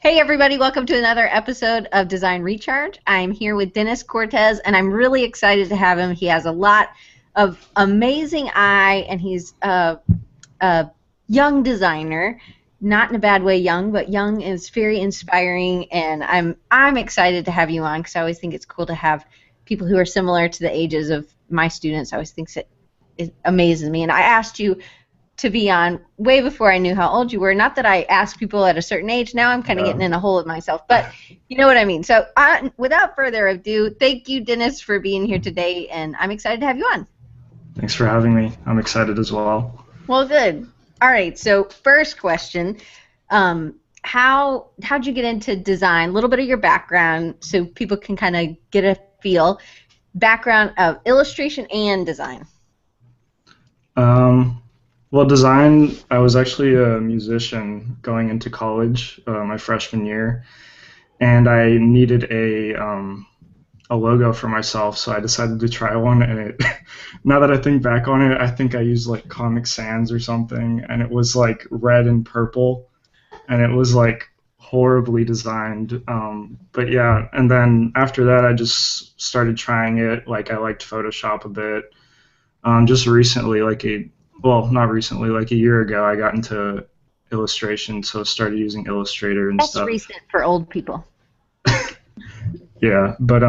Hey everybody, welcome to another episode of Design Recharge. I'm here with Dennis Cortes, and I'm really excited to have him. He has a lot of amazing eye, and he's a young designer, not in a bad way young, but young is very inspiring, and I'm excited to have you on because I always think it's cool to have people who are similar to the ages of my students. I always think it amazes me, and I asked you to be on way before I knew how old you were. Not that I ask people at a certain age. Now I'm kind of getting in a hole of myself, but you know what I mean. So without further ado, thank you, Dennis, for being here today, and I'm excited to have you on. Thanks for having me. I'm excited as well. Well, good. All right, so first question, how'd you get into design? A little bit of your background so people can kind of get a feel. Background of illustration and design. Well, design, I was actually a musician going into college my freshman year, and I needed a logo for myself, so I decided to try one, and now that I think back on it, I think I used like Comic Sans or something, and it was like red and purple, and it was like horribly designed, but yeah, and then after that I just started trying it. Like I liked Photoshop a bit. Just recently, not recently, like a year ago, I got into illustration, so started using Illustrator and That's stuff. recent for old people. Yeah, but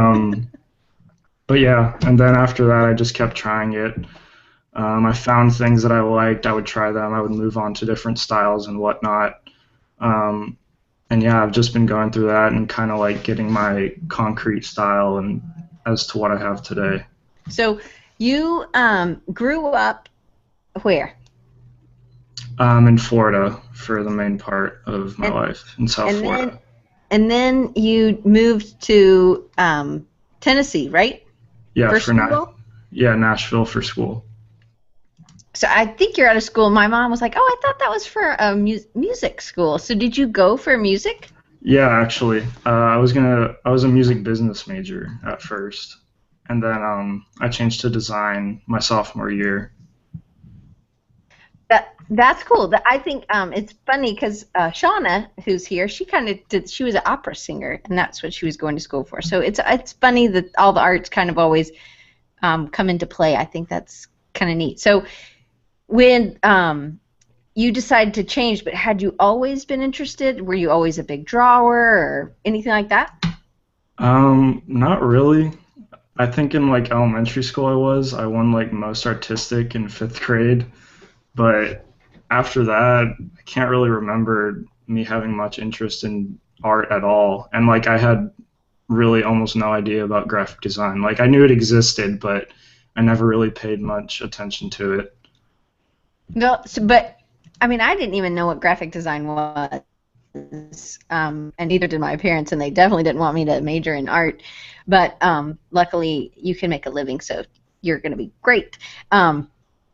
yeah, and then after that, I just kept trying it. I found things that I liked. I would try them. I would move on to different styles and whatnot. And yeah, I've just been going through that and kind of like getting my concrete style and as to what I have today. So you grew up where? In Florida for the main part of my life, in South Florida. And then you moved to Tennessee, right? Yeah, for school? Nashville for school. So I think you're out of school. My mom was like, "Oh, I thought that was for a music school." So did you go for music? Yeah, actually, I was a music business major at first, and then I changed to design my sophomore year. That's cool. I think it's funny because Shauna, who's here, she kind of did. She was an opera singer, and that's what she was going to school for. So it's funny that all the arts kind of always come into play. I think that's kind of neat. So when you decided to change, but had you always been interested? Were you always a big drawer or anything like that? Not really. I think in like elementary school I won like most artistic in 5th grade, but after that I can't really remember me having much interest in art at all. And like I had really almost no idea about graphic design. Like I knew it existed, but I never really paid much attention to it. No, but I mean, I didn't even know what graphic design was, and neither did my parents, and they definitely didn't want me to major in art. But luckily, you can make a living, so you're going to be great.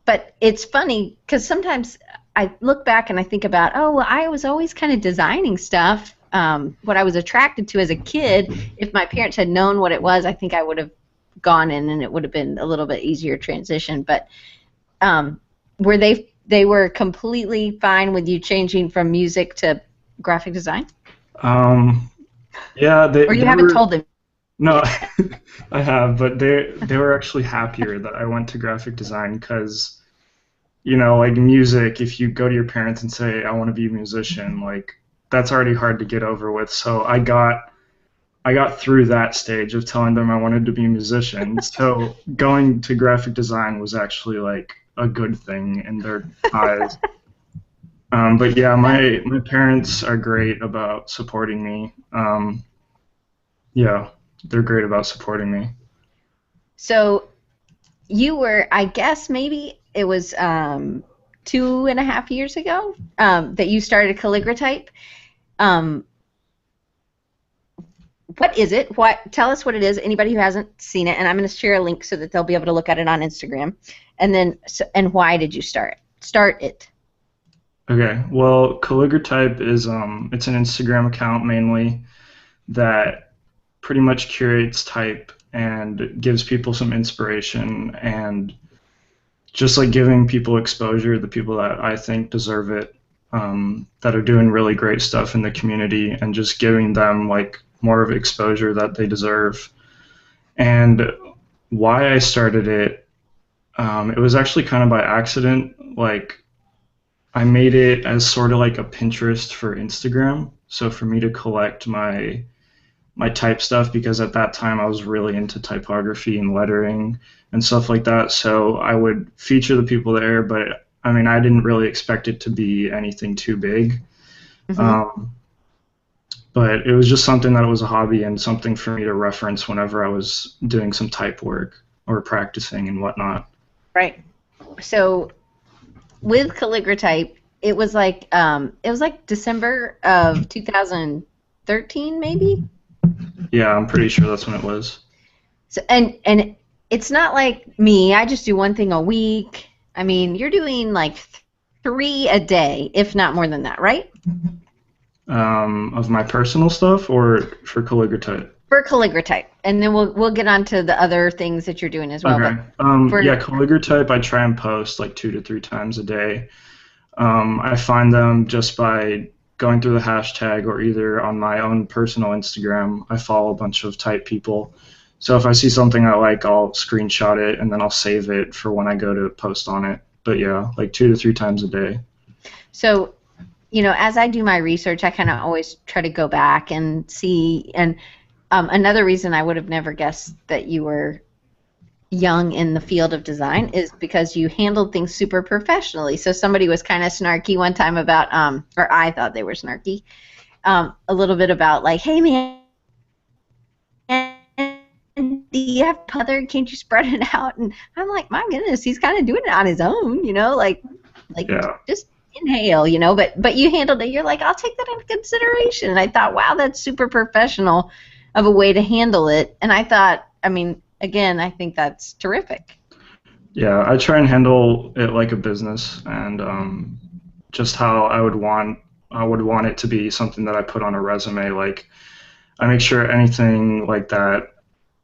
But it's funny because sometimes I look back and I think about, oh, well, I was always kind of designing stuff. What I was attracted to as a kid, if my parents had known what it was, I think I would have gone in, and it would have been a little bit easier transition. But were they were completely fine with you changing from music to graphic design? Yeah, or you haven't told them? No, I have, but they were actually happier that I went to graphic design because, you know, like music, if you go to your parents and say, I want to be a musician, like that's already hard to get over with. So I got through that stage of telling them I wanted to be a musician. So going to graphic design was actually like a good thing in their eyes. But yeah, my parents are great about supporting me. Yeah, they're great about supporting me. So you were, I guess maybe it was 2.5 years ago that you started Calligratype. What is it? Tell us what it is. Anybody who hasn't seen it, and I'm going to share a link so that they'll be able to look at it on Instagram. And then, and why did you start it? Okay. Well, Calligratype is it's an Instagram account mainly that pretty much curates type and gives people some inspiration and just like giving people exposure, the people that I think deserve it. that are doing really great stuff in the community and just giving them like more of exposure that they deserve. And why I started it, it was actually kind of by accident. Like I made it as sort of like a Pinterest for Instagram. So for me to collect my type stuff because at that time I was really into typography and lettering and stuff like that. So I would feature the people there, but I mean, I didn't really expect it to be anything too big. Hmm. Um, but it was just something that was a hobby and something for me to reference whenever I was doing some type work or practicing and whatnot. Right. So with Calligratype, it was like December of 2013, maybe. Yeah, I'm pretty sure that's when it was. So and it's not like me. I just do one thing a week. I mean, you're doing like three a day, if not more than that, right? Of my personal stuff or for calligraphy. For Calligratype, and then we'll get on to the other things that you're doing as well. Okay. But Yeah, for calligraphy I try and post like 2 to 3 times a day. I find them just by going through the hashtag or either on my own personal Instagram. I follow a bunch of type people. So if I see something I like, I'll screenshot it and then I'll save it for when I go to post on it. But yeah, like 2 to 3 times a day. so as I do my research, I kind of always try to go back and see. And another reason I would have never guessed that you were young in the field of design is because you handled things super professionally. So somebody was kind of snarky one time about, or I thought they were snarky, a little bit about like, hey man, do you have other? Can't you spread it out? And I'm like, my goodness, he's kind of doing it on his own, like Yeah. just inhale, But you handled it. You're like, I'll take that into consideration. And I thought, wow, that's super professional of a way to handle it. And I thought, I mean, again, I think that's terrific. Yeah, I try and handle it like a business and just how I would want it to be something that I put on a resume. Like I make sure anything like that,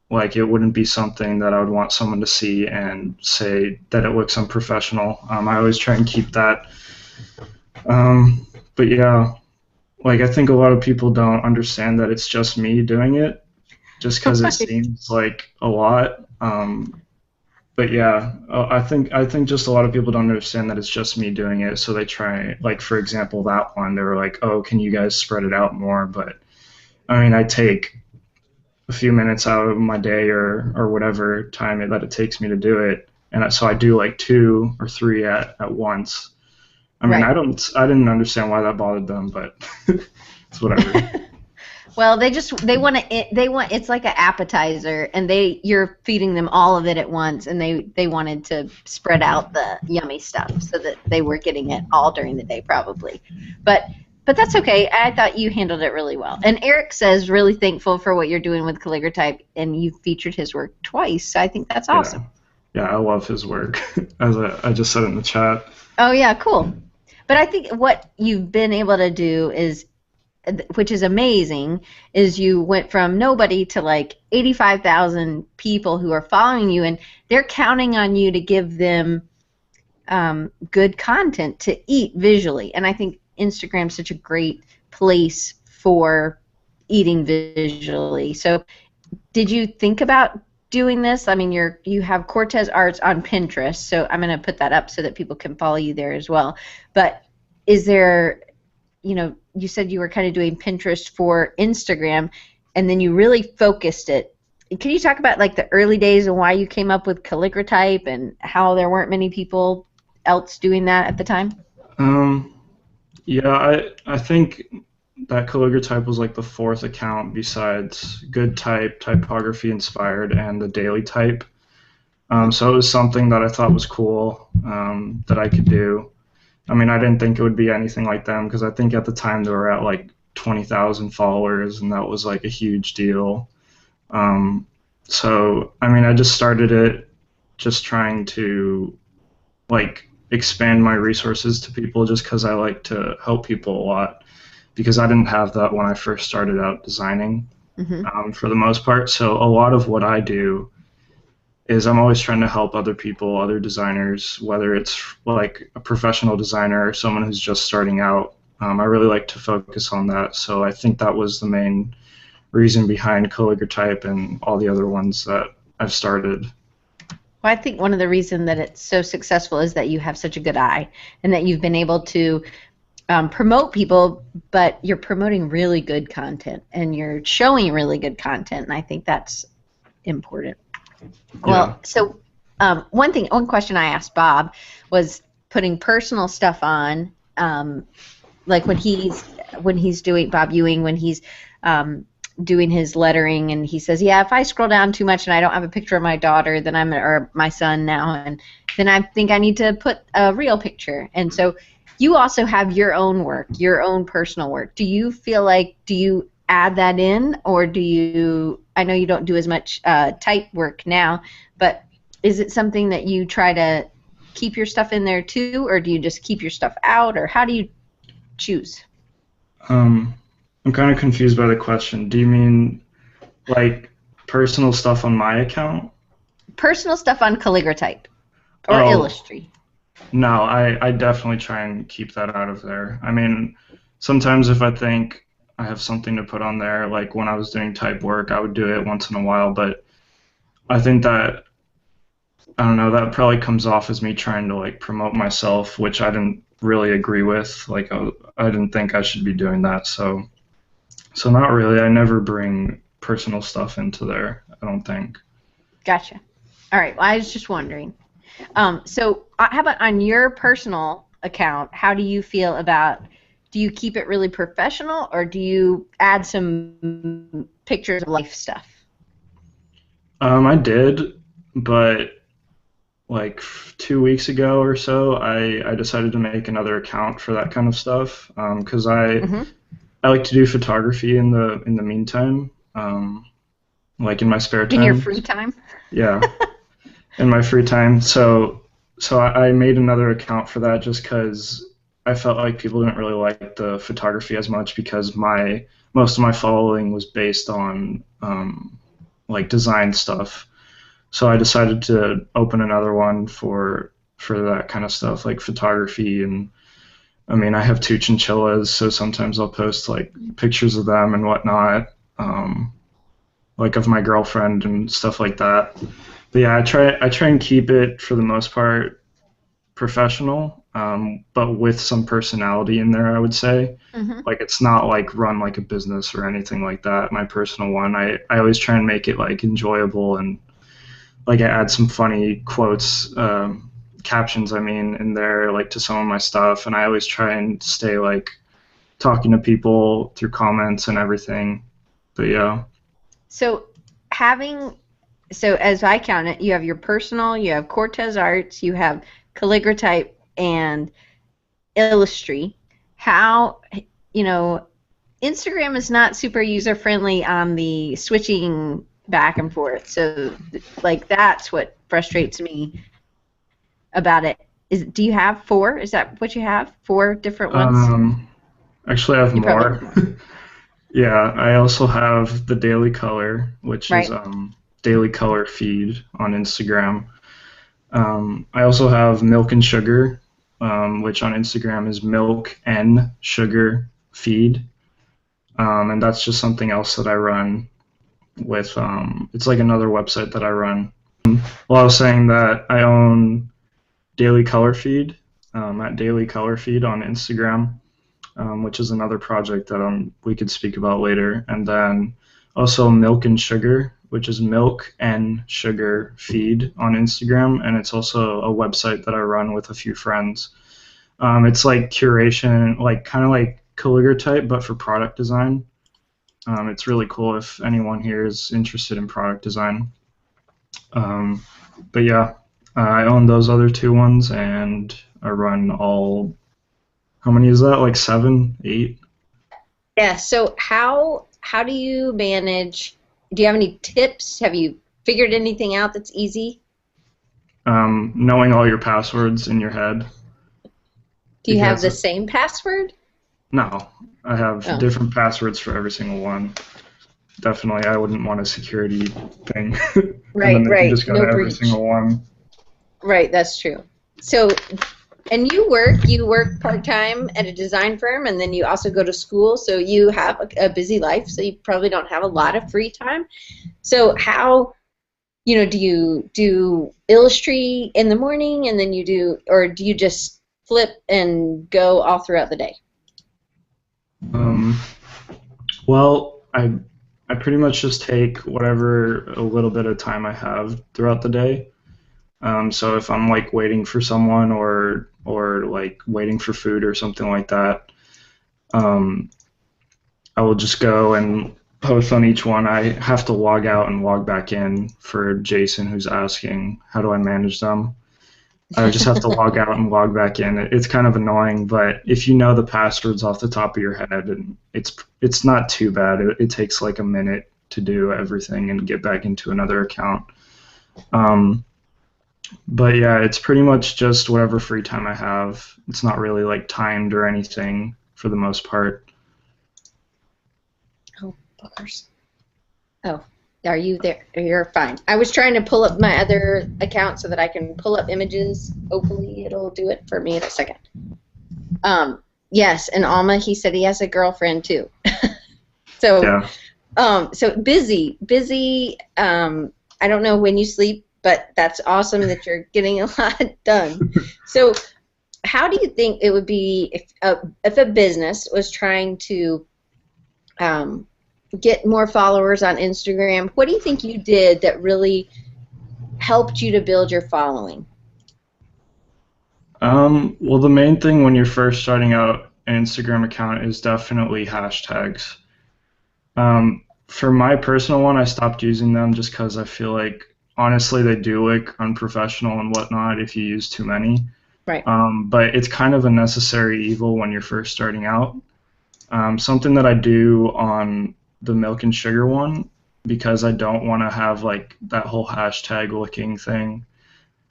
like it wouldn't be something that I would want someone to see and say that it looks unprofessional. I always try and keep that. But yeah, like I think a lot of people don't understand that it's just me doing it, just because it Right. seems like a lot. But yeah, I think just a lot of people don't understand that it's just me doing it. So they try, like for example, that one, they were like, "Oh, can you guys spread it out more?" But I mean, I take a few minutes out of my day or whatever time that it takes me to do it, and so I do like 2 or 3 at once. I mean, Right. I didn't understand why that bothered them, but it's whatever. Well, they want to they want it's like an appetizer, and you're feeding them all of it at once, and they wanted to spread out the yummy stuff so that they were getting it all during the day probably. But that's okay. I thought you handled it really well. And Eric says really thankful for what you're doing with Calligratype, and you featured his work twice. So I think that's Yeah, awesome. yeah, I love his work. As I just said in the chat. Oh yeah, cool. But I think what you've been able to do is, which is amazing, is you went from nobody to like 85,000 people who are following you, and they're counting on you to give them good content to eat visually. And I think Instagram's such a great place for eating visually. So did you think about doing this? I mean, you have Cortes Arts on Pinterest, so I'm going to put that up so that people can follow you there as well. But is there, you said you were kind of doing Pinterest for Instagram, and then you really focused it. Can you talk about like the early days and why you came up with Calligratype and how there weren't many people else doing that at the time? Um, yeah, I think that calligraphy was like the fourth account besides Good Type, Typography Inspired, and the Daily Type. So it was something that I thought was cool that I could do. I mean, I didn't think it would be anything like them because I think at the time they were at like 20,000 followers, and that was like a huge deal. Um, so, I mean, I just started it just trying to like expand my resources to people just because I like to help people a lot because I didn't have that when I first started out designing Hmm. for the most part. So a lot of what I do is I'm always trying to help other people, other designers, whether it's like a professional designer or someone who's just starting out. I really like to focus on that. So I think that was the main reason behind Calligraphy and all the other ones that I've started. Well, I think one of the reasons that it's so successful is that you have such a good eye and that you've been able to promote people, but you're promoting really good content and you're showing really good content, and I think that's important. Well, Yeah. so one question I asked Bob was putting personal stuff on, like when he's doing Bob Ewing, when he's doing his lettering, and he says, yeah, if I scroll down too much and I don't have a picture of my daughter, then or my son now, and then I think I need to put a real picture. And so you also have your own work, your own personal work. Do you feel like, do you add that in, or do you, I know you don't do as much type work now, but is it something that you try to keep your stuff in there too, or do you just keep your stuff out, or how do you choose? I'm kind of confused by the question. Do you mean like personal stuff on my account? Personal stuff on Calligraphy or Oh, Illustri. no, I definitely try and keep that out of there. I mean, sometimes if I think I have something to put on there, like when I was doing type work, I would do it once in a while, but I think that, I don't know, that probably comes off as me trying to like promote myself, which I didn't really agree with. Like I didn't think I should be doing that, so not really. I never bring personal stuff into there, I don't think. Gotcha. All right. Well, I was just wondering. So how about on your personal account, how do you feel about, do you keep it really professional, or do you add some pictures of life stuff? I did, but like 2 weeks ago or so, I decided to make another account for that kind of stuff because Mm-hmm. I like to do photography in the meantime, like in my spare In your time. free time? Yeah, in my free time. So I made another account for that just because I felt like people didn't really like the photography as much because my most of my following was based on like design stuff. So I decided to open another one for that kind of stuff, like photography. And I mean, I have two chinchillas, so sometimes I'll post like pictures of them and whatnot, um, like of my girlfriend and stuff like that. But yeah, I try and keep it for the most part professional, but with some personality in there, I would say. Mm-hmm. Like it's not like run like a business or anything like that. My personal one, I always try and make it like enjoyable, and like I add some funny quotes, captions, I mean, in there, like to some of my stuff, and I always try and stay like talking to people through comments and everything. But yeah, So having, so as I count it, you have your personal, you have Cortes Arts, you have Calligraphy and Illustri. How, you know, Instagram is not super user friendly on the switching back and forth. So like that's what frustrates me about it. Is, do you have four? Is that what you have? Four different ones? um, actually, I have You probably have more. more. Yeah, I also have the Daily Color, which is Right? Daily Color feed on Instagram. I also have Milk and Sugar, which on Instagram is Milk and Sugar feed, and that's just something else that I run with. It's like another website that I run. Well, I was saying that I own Daily Color Feed, at Daily Color Feed on Instagram, which is another project that we could speak about later. And then also Milk and Sugar, which is Milk and Sugar Feed on Instagram, and it's also a website that I run with a few friends. It's like curation, like kind of like calligraphy, but for product design. It's really cool if anyone here is interested in product design. Um, but yeah, I own those other two ones, and I run all. How many is that? Like seven, eight? Yeah. So how do you manage? Do you have any tips? Have you figured anything out that's easy? Knowing all your passwords in your head, Do you have because the same password? no, I have Oh. different passwords for every single one. definitely I wouldn't want a security thing. And then Right, they can right. just go to No every breach. single one. Right, that's true. So, and you work part-time at a design firm, and then you also go to school, so you have a busy life, so you probably don't have a lot of free time. So how, do you do Illustrate in the morning and then you do, or do you just flip and go all throughout the day? Um, well, I pretty much just take whatever a little bit of time I have throughout the day. So if I'm like waiting for someone or like waiting for food or something like that, um, I will just go and post on each one. I have to log out and log back in for Jason, who's asking how do I manage them. I just have to log out and log back in. It's kind of annoying, but if you know the passwords off the top of your head, and it's not too bad. It takes like a minute to do everything and get back into another account. Um, but yeah, it's pretty much just whatever free time I have. It's not really like timed or anything for the most part. Oh, bookers. Oh, are you there? You're fine. I was trying to pull up my other account so that I can pull up images. Hopefully it'll do it for me in a second. Yes, and Alma, he said he has a girlfriend too. So, Yeah. so busy, busy. I don't know when you sleep, but that's awesome that you're getting a lot done. So, how do you think it would be if a business was trying to get more followers on Instagram? What do you think you did that really helped you to build your following? Well, the main thing when you're first starting out an Instagram account is definitely hashtags. For my personal one, I stopped using them just because I feel like honestly they do look unprofessional and whatnot if you use too many. Right. But it's kind of a necessary evil when you're first starting out. Something that I do on the milk and sugar one because I don't want to have like that whole hashtag looking thing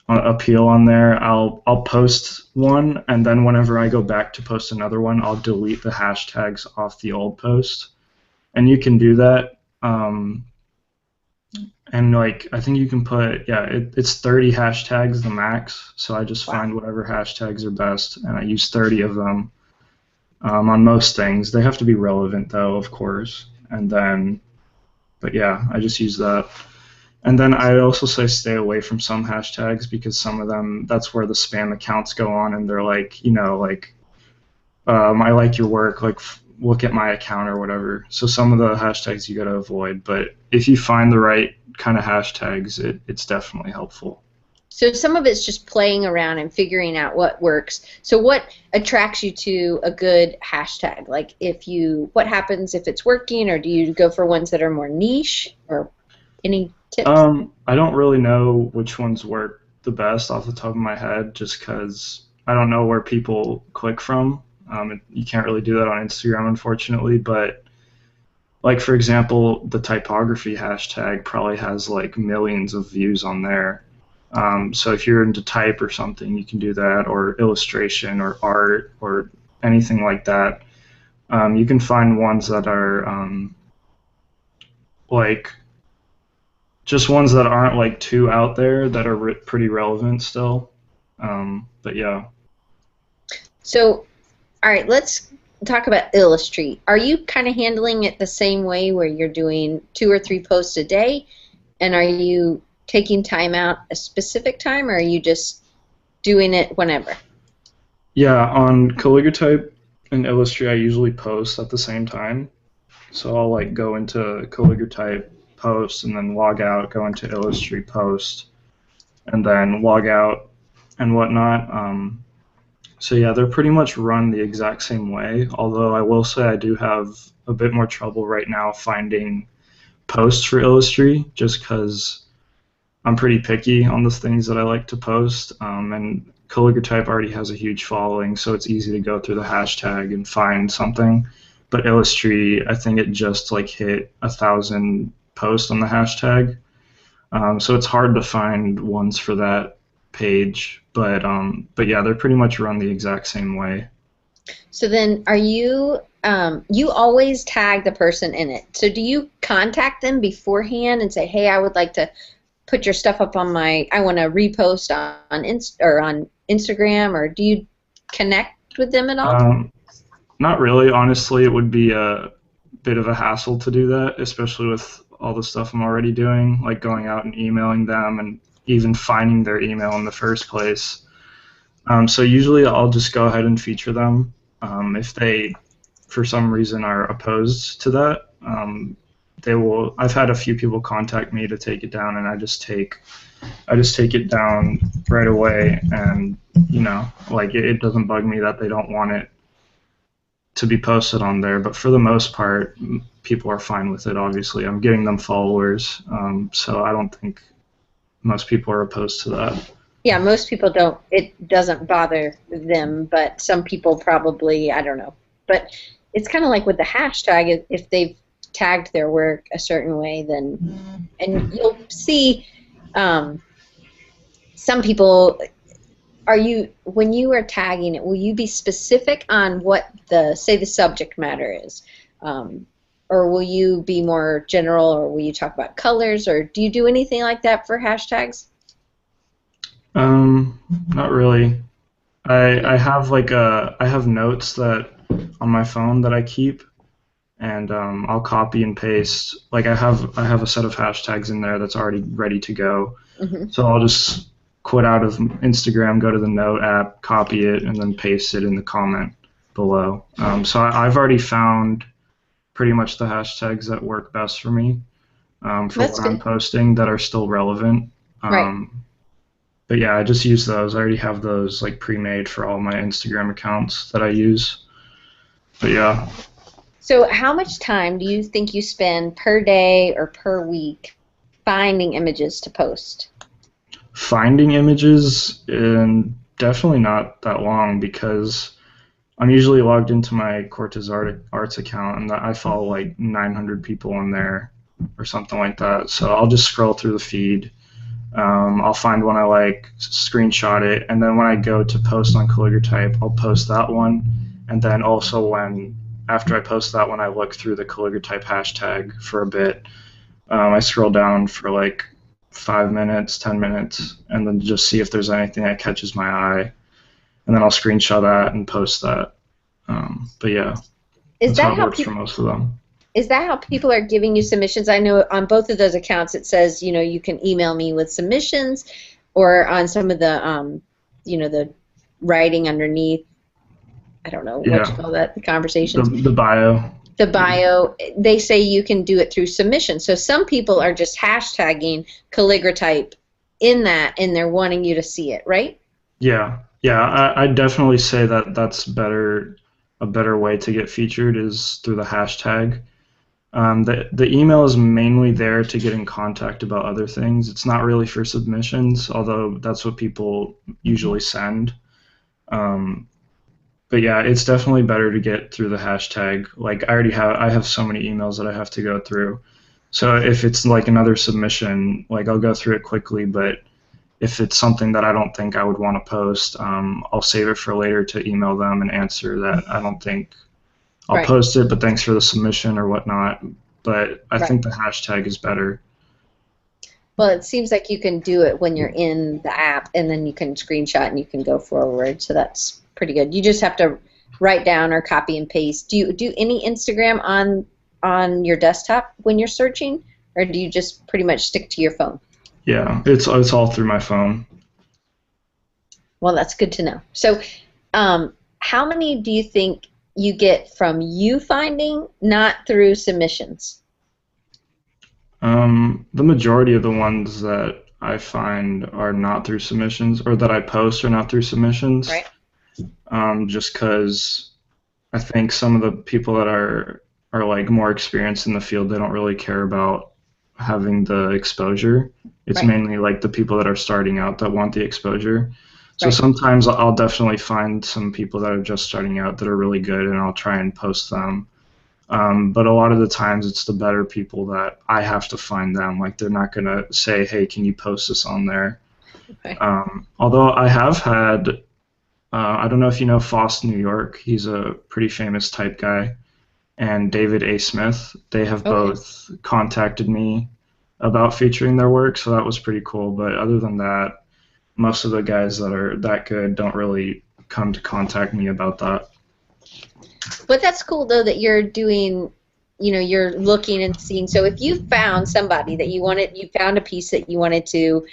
appeal on there. I'll post one and then whenever I go back to post another one, I'll delete the hashtags off the old post. And you can do that. And like I think you can put it's 30 hashtags the max. So I just Wow. find whatever hashtags are best and I use 30 of them on most things. They have to be relevant though, of course. And then, but yeah, I just use that. And then I also say stay away from some hashtags because some of them, that's where the spam accounts go on and they're like, like, I like your work, like, look at my account or whatever. So some of the hashtags you got to avoid. But if you find the right kind of hashtags, it's definitely helpful. So some of it's just playing around and figuring out what works. So what attracts you to a good hashtag? Like what happens if it's working, or do you go for ones that are more niche, or any tips? I don't really know which ones work the best off the top of my head, just because I don't know where people click from. You can't really do that on Instagram, unfortunately. But like for example, the typography hashtag probably has like millions of views on there. So if you're into type or something, you can do that, or illustration, or art, or anything like that. You can find ones that are like just ones that aren't like too out there that are pretty relevant still. But yeah. So, all right, let's talk about Illustrate. Are you kind of handling it the same way where you're doing 2 or 3 posts a day? And are you taking time out a specific time, or are you just doing it whenever? Yeah, on Calligraphy and Illustrate, I usually post at the same time. So I'll like go into Calligraphy post and then log out, go into Illustrate post, and then log out and whatnot. So yeah, they're pretty much run the exact same way. Although I will say I do have a bit more trouble right now finding posts for Illustrate, just because I'm pretty picky on the things that I like to post. And Calligraphy already has a huge following, so it's easy to go through the hashtag and find something. But Illustrate, I think it just like hit 1,000 posts on the hashtag. So it's hard to find ones for that page, but yeah, they're pretty much run the exact same way. So then are you you always tag the person in it. So do you contact them beforehand and say, "Hey, I would like to put your stuff up on my I want to repost on or on Instagram," or do you connect with them at all? Um, Not really. Honestly, it would be a bit of a hassle to do that, especially with all the stuff I'm already doing, like going out and emailing them and even finding their email in the first place. So usually I'll just go ahead and feature them. If they, for some reason, are opposed to that, they will. I've had a few people contact me to take it down, and I just take it down right away, and like it doesn't bug me that they don't want it to be posted on there. But for the most part, people are fine with it. Obviously, I'm getting them followers, so I don't think most people are opposed to that. Yeah, most people don't. It doesn't bother them, but some people probably, I don't know. But it's kind of like with the hashtag, if they've tagged their work a certain way, then, and you'll see some people, when you are tagging it, will you be specific on what say the subject matter is? Or will you be more general, or will you talk about colors, or do you do anything like that for hashtags? Not really. I have I have notes that on my phone that I keep, and I'll copy and paste. Like I have a set of hashtags in there that's already ready to go. Hmm. So I'll just quit out of Instagram, go to the Note app, copy it, and then paste it in the comment below. So I've already found pretty much the hashtags that work best for me for That's what I'm good. posting that are still relevant. Right. But yeah, I just use those. I already have those like pre-made for all my Instagram accounts that I use. But yeah, So how much time do you think you spend per day or per week finding images to post? finding images and definitely not that long because I'm usually logged into my Cortes Arts account and I follow like 900 people in there or something like that. So I'll just scroll through the feed. I'll find one I like, screenshot it, and then when I go to post on Calligraphy, I'll post that one. And then also after I post that one, I look through the Calligraphy hashtag for a bit. I scroll down for like 5 minutes, 10 minutes, and then just see if there's anything that catches my eye. And then I'll screenshot that and post that. But yeah, Is that's how that it how works for people most of them. is that how people are giving you submissions? I know on both of those accounts it says, you can email me with submissions, or on some of the the writing underneath, I don't know what you Yeah, call that, the conversations. the bio. The bio, they say you can do it through submission. So some people are just hashtagging calligratype in that, and they're wanting you to see it, right? Yeah, yeah, I definitely say that that's better. A better way to get featured is through the hashtag. The email is mainly there to get in contact about other things. It's not really for submissions, although that's what people usually send. Um, but yeah, it's definitely better to get through the hashtag. Like I have so many emails that I have to go through. So if it's like another submission, like I'll go through it quickly, but if it's something that I don't think I would want to post, I'll save it for later to email them and answer that I don't think I'll Right, post it, but thanks for the submission or whatnot. But I right. think the hashtag is better. Well, it seems like you can do it when you're in the app, and then you can screenshot and you can go forward. So that's pretty good. You just have to write down or copy and paste. Do you do any Instagram on your desktop when you're searching, or do you just pretty much stick to your phone? Yeah, it's all through my phone. Well, that's good to know. So, how many do you think you get from you finding, not through submissions? The majority of the ones that I find are not through submissions, or that I post are not through submissions. Right. Just because I think some of the people that are like more experienced in the field, they don't really care about having the exposure. It's Right. mainly like the people that are starting out that want the exposure. So Right. sometimes I'll definitely find some people that are just starting out that are really good, and I'll try and post them. But a lot of the times it's the better people that I have to find them. Like they're not gonna say, "Hey, can you post this on there?" Okay. Although I have had I don't know if you know Foss New York. He's a pretty famous type guy, and David A. Smith. They have Okay. both contacted me about featuring their work, so that was pretty cool. But other than that, most of the guys that are that good don't really come to contact me about that. But that's cool though that you're doing, you're looking and seeing. So if you found somebody that you found a piece that you wanted to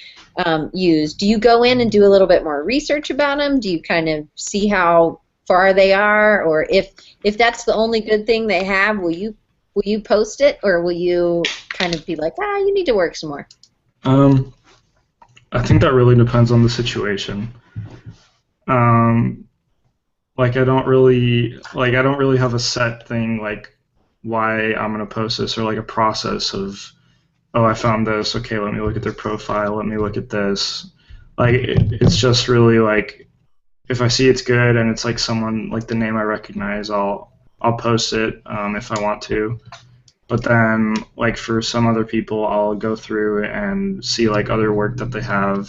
use, do you go in and do a little bit more research about them? Do you kind of see how far they are, or if that's the only good thing they have, will you post it, or will you kind of be like, you need to work some more? Um, I think that really depends on the situation. Um, I don't really have a set thing like why I'm gonna post this or like a process of, oh, I found this, okay, let me look at their profile, let me look at this. It's just really like if I see it's good and it's like someone like the name I recognize, I'll post it if I want to. But then like for some other people, I'll go through and see like other work that they have,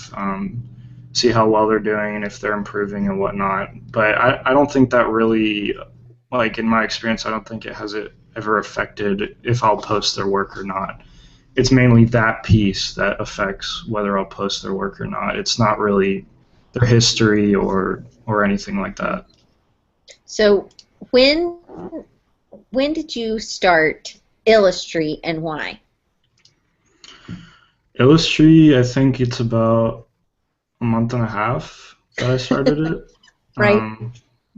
see how well they're doing and if they're improving and whatnot. But I don't think that really, like in my experience, I don't think it ever affected if I'll post their work or not. It's mainly that piece that affects whether I'll post their work or not. It's not really their history or anything like that. So when when did you start Illustrate, and why? Illustry, I think it's about a month and a half that I started it, Right. um,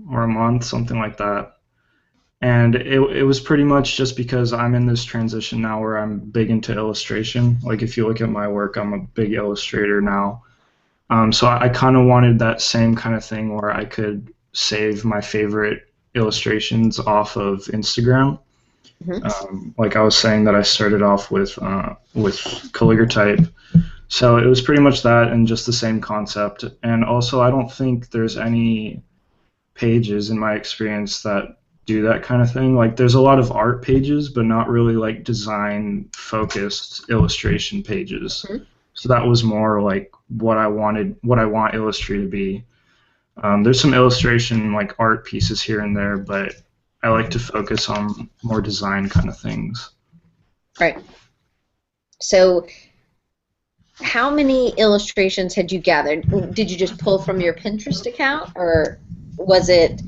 or a month, something like that. And it was pretty much just because I'm in this transition now where I'm big into illustration. Like if you look at my work, I'm a big illustrator now. So I kind of wanted that same kind of thing where I could save my favorite illustrations off of Instagram. Mhm. Like I was saying that I started off with calligraphy. So it was pretty much that and just the same concept. And also, I don't think there's any pages in my experience that do that kind of thing. Like there's a lot of art pages, but not really like design focused illustration pages. Mhm. So that was more like what I want Illustrated to be. There's some illustration like art pieces here and there, but I like to focus on more design kind of things. Right. So how many illustrations had you gathered? Did you just pull from your Pinterest account, or was it?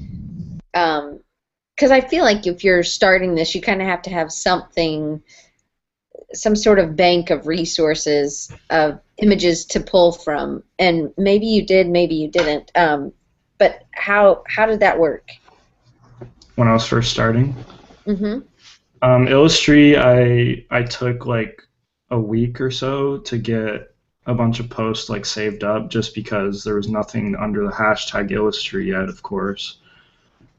Because I feel like if you're starting this, you kind of have to have something, some sort of bank of resources of images to pull from. And maybe you did, maybe you didn't. But how did that work? When I was first starting, Mm-hmm. Illustri, I took like a week or so to get a bunch of posts like saved up, just because there was nothing under the hashtag Illustri yet, of course.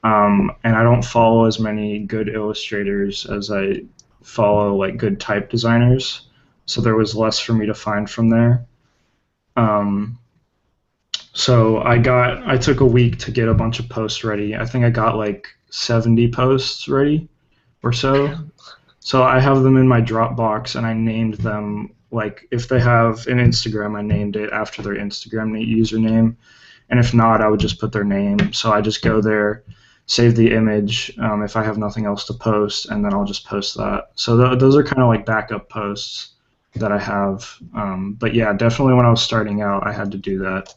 And I don't follow as many good illustrators as I follow like good type designers, so there was less for me to find from there. Um, so I took a week to get a bunch of posts ready. I think I got like 70 posts ready or so. So I have them in my Dropbox, and I named them like if they have an Instagram, I named it after their Instagram username, and if not, I would just put their name. So I just go there, save the image if I have nothing else to post, and then I'll just post that. So those are kind of like backup posts that I have. But yeah, definitely when I was starting out, I had to do that.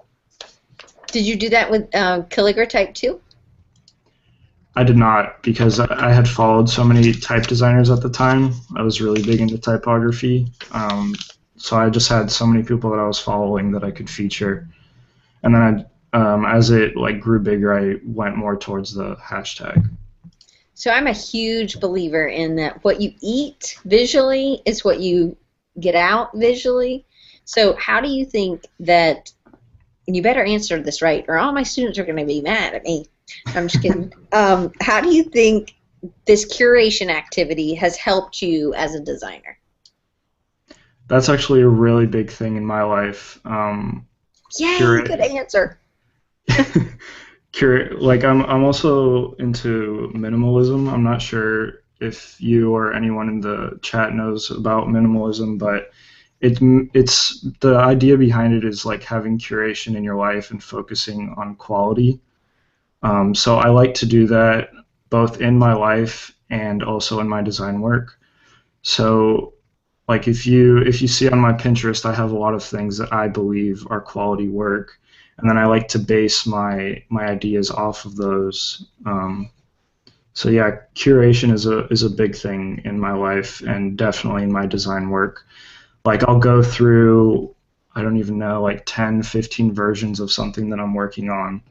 Did you do that with Calligra Type 2? I did not because I had followed so many type designers at the time. I was really big into typography. So I just had so many people that I was following that I could feature. And then as it like grew bigger, I went more towards the hashtag. So I'm a huge believer in that what you eat visually is what you get out visually. So how do you think that, and you better answer this right, or all my students are going to be mad at me. I'm just kidding. How do you think this curation activity has helped you as a designer? That's actually a really big thing in my life. Yay, Curate, good answer. curate. Like I'm also into minimalism. I'm not sure if you or anyone in the chat knows about minimalism, but it's the idea behind it is like having curation in your life and focusing on quality. So I like to do that both in my life and also in my design work. So like if you see on my Pinterest, I have a lot of things that I believe are quality work, and then I like to base my ideas off of those. So yeah, curation is a big thing in my life and definitely in my design work. Like I'll go through, I don't even know, like 10, 15 versions of something that I'm working on.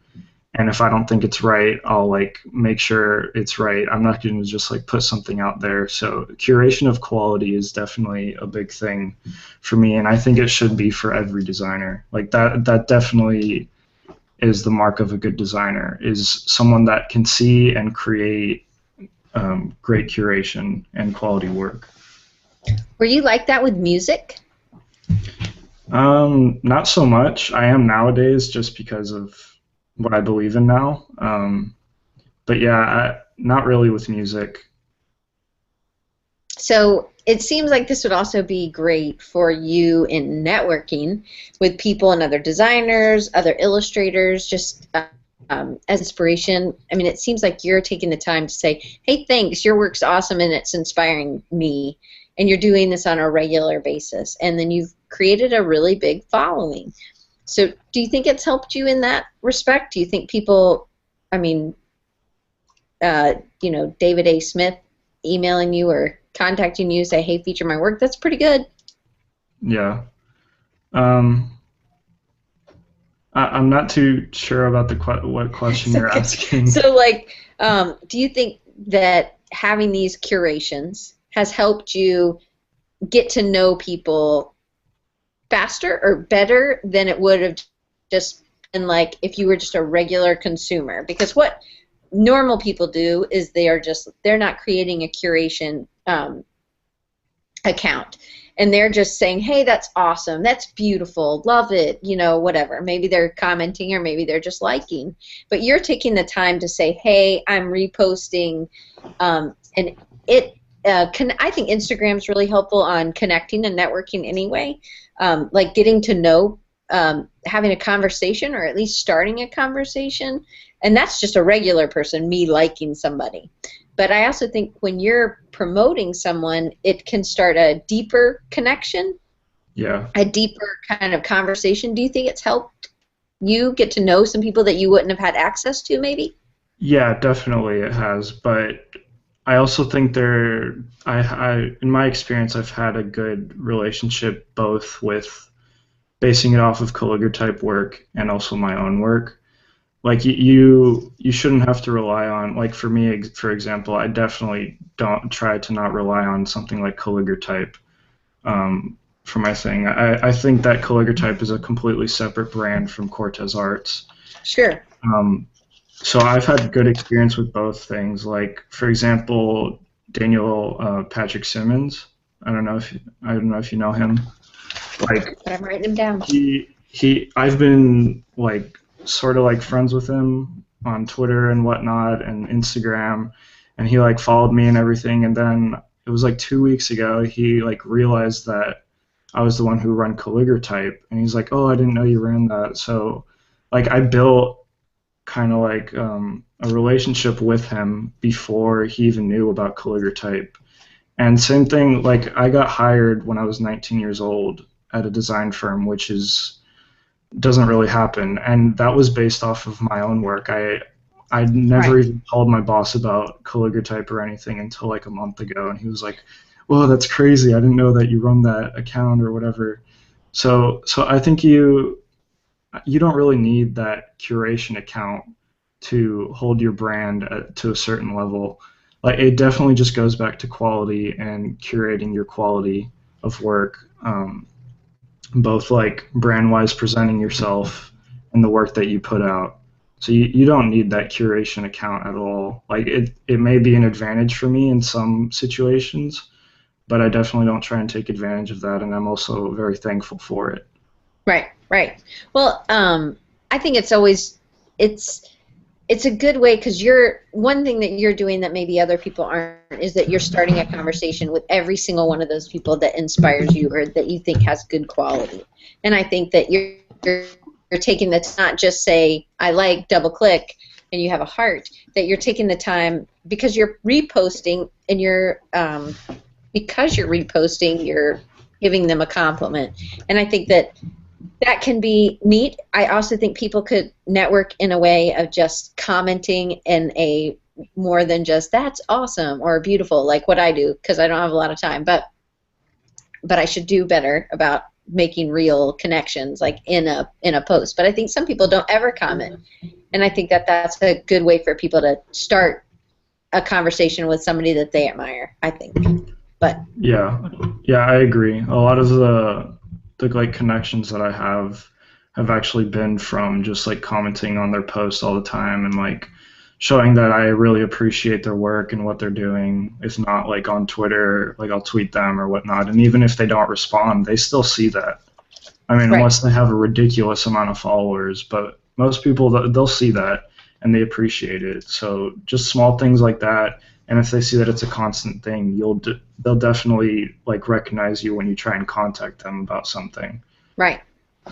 And if I don't think it's right, I'll like make sure it's right. I'm not going to just like put something out there. So curation of quality is definitely a big thing for me, and I think it should be for every designer. Like that definitely is the mark of a good designer, is someone that can see and create great curation and quality work. Were you like that with music? Not so much. I am nowadays just because of what I believe in now. But yeah, not really with music. So it seems like this would also be great for you in networking with people and other designers, other illustrators, just as inspiration. I mean, it seems like you're taking the time to say, hey, thanks, your work's awesome and it's inspiring me. And you're doing this on a regular basis. And then you've created a really big following. So do you think it's helped you in that respect? Do you think people, I mean, David A. Smith emailing you or contacting you, say, hey, feature my work, that's pretty good. Yeah. I'm not too sure about what question you're asking. So, like, do you think that having these curations has helped you get to know people faster or better than it would have just been like if you were just a regular consumer? Because what normal people do is they're not creating a curation account, and they're just saying, hey, that's awesome, that's beautiful, love it, whatever. Maybe they're commenting or maybe they're just liking, but you're taking the time to say, hey, I'm reposting, and I think Instagram's really helpful on connecting and networking anyway, like getting to know, having a conversation or at least starting a conversation. And that's just a regular person, me liking somebody. But I also think when you're promoting someone, it can start a deeper connection, Yeah. a deeper kind of conversation. Do you think it's helped you get to know some people that you wouldn't have had access to maybe? Yeah, definitely it has. But I also think in my experience, I've had a good relationship both with basing it off of calligraphy work and also my own work. Like you shouldn't have to rely on, like for me, for example, I definitely don't try to not rely on something like calligraphy for my thing. I think that calligraphy is a completely separate brand from Cortes Arts. Sure. So I've had good experience with both things. Like for example, Daniel Patrick Simmons. I don't know if you know him. Like But I'm writing them down. I've been like sort of like friends with him on Twitter and whatnot and Instagram, and he like followed me and everything. And then it was like 2 weeks ago he like realized that I was the one who ran calligraphy, and he's like, oh, I didn't know you ran that. So like I built kind of like a relationship with him before he even knew about calligraphy. And same thing, like I got hired when I was 19 years old at a design firm, which is doesn't really happen, and that was based off of my own work. I never Right. even told my boss about calligraphy or anything until like a month ago, and he was like, "Whoa, that's crazy! I didn't know that you run that account or whatever." So I think you don't really need that curation account to hold your brand to a certain level. Like it definitely just goes back to quality and curating your quality of work, both like brand wise presenting yourself and the work that you put out. So you don't need that curation account at all. Like it may be an advantage for me in some situations, but I definitely don't try and take advantage of that, and I'm also very thankful for it. Right, right. Well, I think it's it's a good way because you're one thing that you're doing that maybe other people aren't is that you're starting a conversation with every single one of those people that inspires you or that you think has good quality. And I think that you're taking that's not just say I like double click, and you have a heart, that you're taking the time because you're reposting and because you're reposting, you're giving them a compliment. And I think that can be neat. I also think people could network in a way of just commenting in a more than just "that's awesome" or "beautiful," like what I do, because I don't have a lot of time. But I should do better about making real connections, like in a post. But I think some people don't ever comment, and I think that that's a good way for people to start a conversation with somebody that they admire, I think. But yeah, I agree. A lot of the like connections that I have actually been from just like commenting on their posts all the time and like showing that I really appreciate their work and what they're doing. If not like on Twitter, like I'll tweet them or whatnot, and even if they don't respond, they still see that. I mean, Right. unless they have a ridiculous amount of followers, but most people, they'll see that and they appreciate it. So just small things like that, and if they see that it's a constant thing, they'll definitely like recognize you when you try and contact them about something. Right.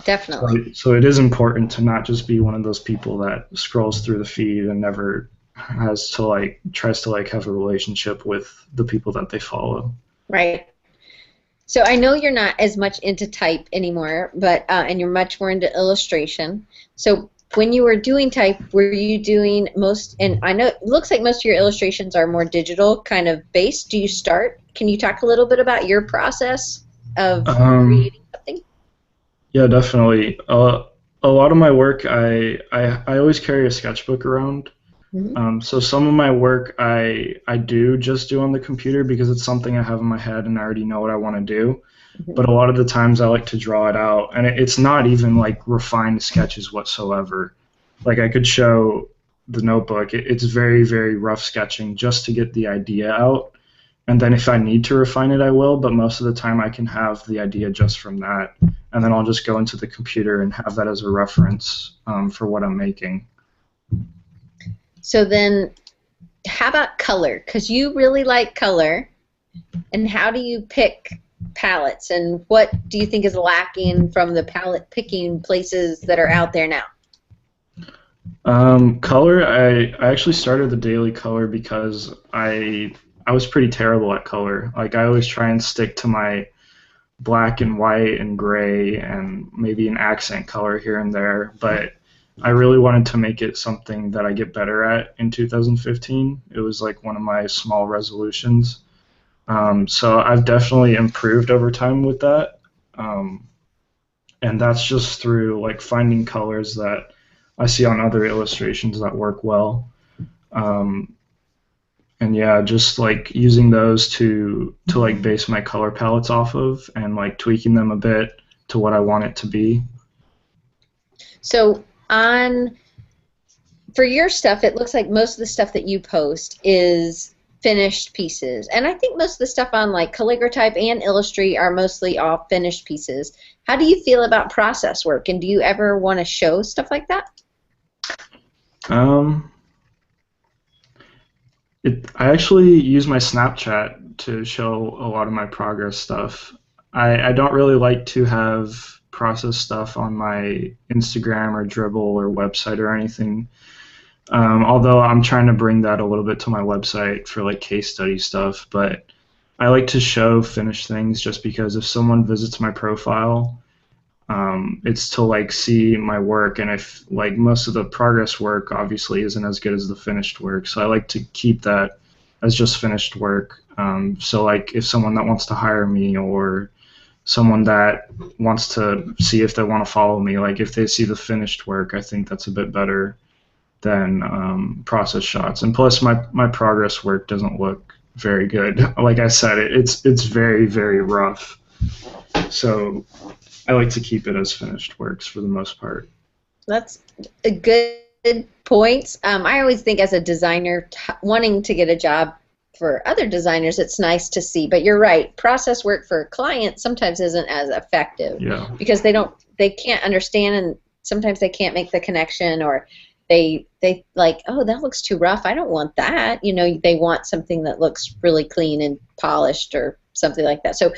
Definitely. So it is important to not just be one of those people that scrolls through the feed and never tries to like have a relationship with the people that they follow. Right. So I know you're not as much into type anymore, but and you're much more into illustration. So when you were doing type, were you doing most? And I know it looks like most of your illustrations are more digital kind of based. Do you start? Can you talk a little bit about your process of creating something? Yeah, definitely. A lot of my work, I always carry a sketchbook around. Mm-hmm. So some of my work I do just do on the computer because it's something I have in my head and I already know what I want to do. Mm-hmm. But a lot of the times I like to draw it out, and it's not even like refined sketches whatsoever. Like I could show the notebook. It's very, very rough sketching just to get the idea out. And then if I need to refine it, I will, but most of the time I can have the idea just from that. And then I'll just go into the computer and have that as a reference for what I'm making. So then, how about color? Because you really like color. And how do you pick palettes? And what do you think is lacking from the palette picking places that are out there now? Color, I actually started the daily color because I was pretty terrible at color. Like I always try and stick to my black and white and gray and maybe an accent color here and there, but I really wanted to make it something that I get better at in 2015. It was like one of my small resolutions. So I've definitely improved over time with that. And that's just through like finding colors that I see on other illustrations that work well. And yeah, just like using those to like base my color palettes off of and like tweaking them a bit to what I want it to be. So for your stuff, it looks like most of the stuff that you post is finished pieces. And I think most of the stuff on like Calligraphy and Illustrate are mostly all finished pieces. How do you feel about process work? And do you ever want to show stuff like that? I actually use my Snapchat to show a lot of my progress stuff. I don't really like to have process stuff on my Instagram or Dribble or website or anything. Although I'm trying to bring that a little bit to my website for like case study stuff, but I like to show finished things just because if someone visits my profile, it's to like see my work, and if like most of the progress work obviously isn't as good as the finished work, so I like to keep that as just finished work. So like if someone that wants to hire me or someone that wants to see if they want to follow me, like if they see the finished work, I think that's a bit better than process shots. And plus my progress work doesn't look very good. Like I said, it's very, very rough. So I like to keep it as finished works for the most part. That's a good point. I always think as a designer, wanting to get a job for other designers, it's nice to see. But you're right, process work for clients sometimes isn't as effective. Yeah. Because they can't understand, and sometimes they can't make the connection, or they like, oh, that looks too rough. I don't want that. You know, they want something that looks really clean and polished or something like that. So.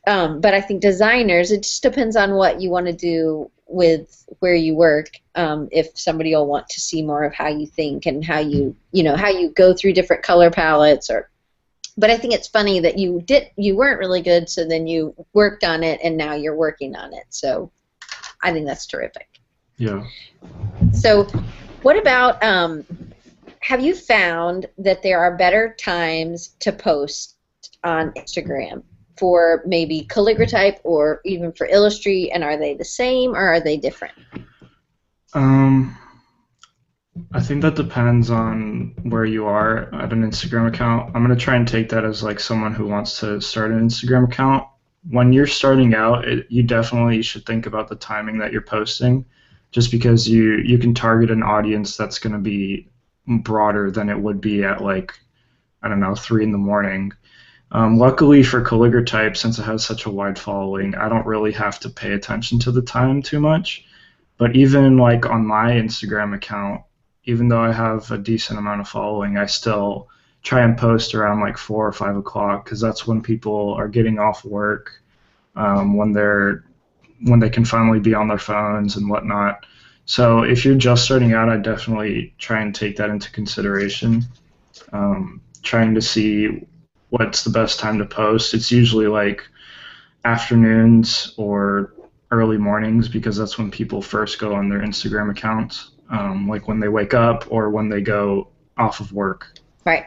But I think designers, it just depends on what you want to do with where you work, if somebody will want to see more of how you think and how how you go through different color palettes. But I think it's funny that you weren't really good, so then you worked on it, and now you're working on it. So I think that's terrific. Yeah. So what about, have you found that there are better times to post on Instagram for maybe calligraphy or even for Illustrate, and are they the same or are they different? I think that depends on where you are at an Instagram account. I'm going to try and take that as like someone who wants to start an Instagram account. When you're starting out, you definitely should think about the timing that you're posting, just because you can target an audience that's going to be broader than it would be at like, I don't know, 3 in the morning. Luckily for calligraphy, since it has such a wide following, I don't really have to pay attention to the time too much. But even like on my Instagram account, even though I have a decent amount of following, I still try and post around like 4 or 5 o'clock, because that's when people are getting off work, when they can finally be on their phones and whatnot. So if you're just starting out, I definitely try and take that into consideration. Trying to see what's the best time to post. It's usually like afternoons or early mornings, because that's when people first go on their Instagram accounts, like when they wake up or when they go off of work. Right.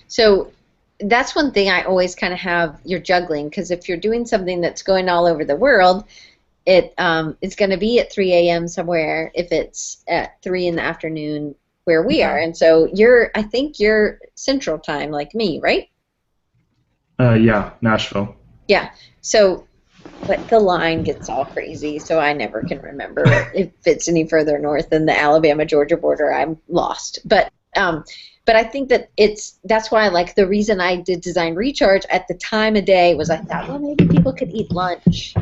So that's one thing I always kind of have, you're juggling, because if you're doing something that's going all over the world, it's going to be at 3 a.m. somewhere if it's at 3 in the afternoon where we are. And so I think you're Central Time like me, right? Yeah, Nashville. Yeah. So, but the line gets all crazy, so I never can remember if it's any further north than the Alabama-Georgia border. I'm lost. But I think that that's why, like, the reason I did Design Recharge at the time of day was I thought, well, maybe people could eat lunch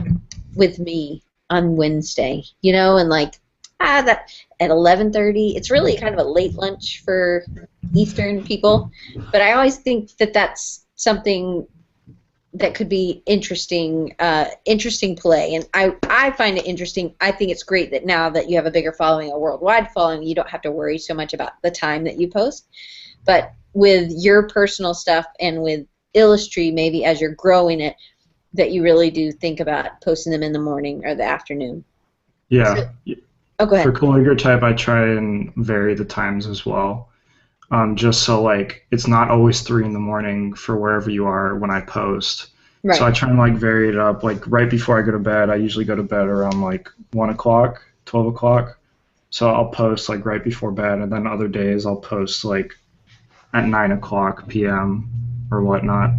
with me on Wednesday, and like that at 11:30. It's really kind of a late lunch for Eastern people, but I always think that that's something that could be interesting play, and I find it interesting. I think it's great that now that you have a bigger following, a worldwide following, you don't have to worry so much about the time that you post. But with your personal stuff and with Illustrate, maybe as you're growing it, that you really do think about posting them in the morning or the afternoon. Yeah. Oh, go ahead. For calligraphy, I try and vary the times as well. Just so like it's not always 3 in the morning for wherever you are when I post. Right. So I try and like vary it up. Like right before I go to bed, I usually go to bed around like 1 o'clock, 12 o'clock. So I'll post like right before bed, and then other days I'll post like at 9 o'clock p.m. or whatnot.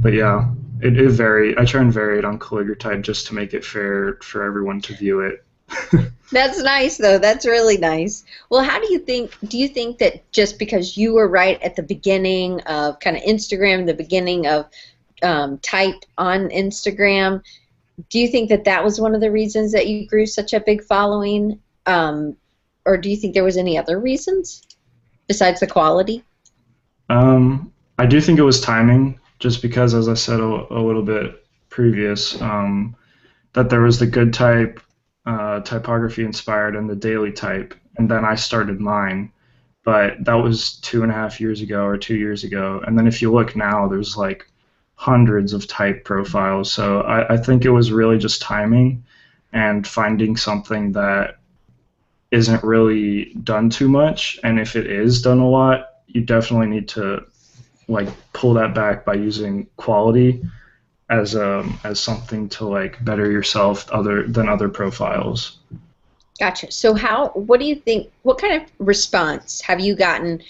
But yeah, it varies. I try and vary it on calligraphy just to make it fair for everyone to view it. That's nice, though. That's really nice. Well, do you think that just because you were right at the beginning of kind of Instagram, the beginning of type on Instagram, do you think that that was one of the reasons that you grew such a big following? Or do you think there was any other reasons besides the quality? I do think it was timing, just because, as I said a little bit previous, that there was the good type, typography inspired, and the daily type, and then I started mine. But that was 2.5 years ago or 2 years ago. And then if you look now, there's like hundreds of type profiles. So I think it was really just timing and finding something that isn't really done too much. And if it is done a lot, you definitely need to like pull that back by using quality as something to like better yourself other than other profiles. Gotcha. So what do you think, what kind of response have you gotten?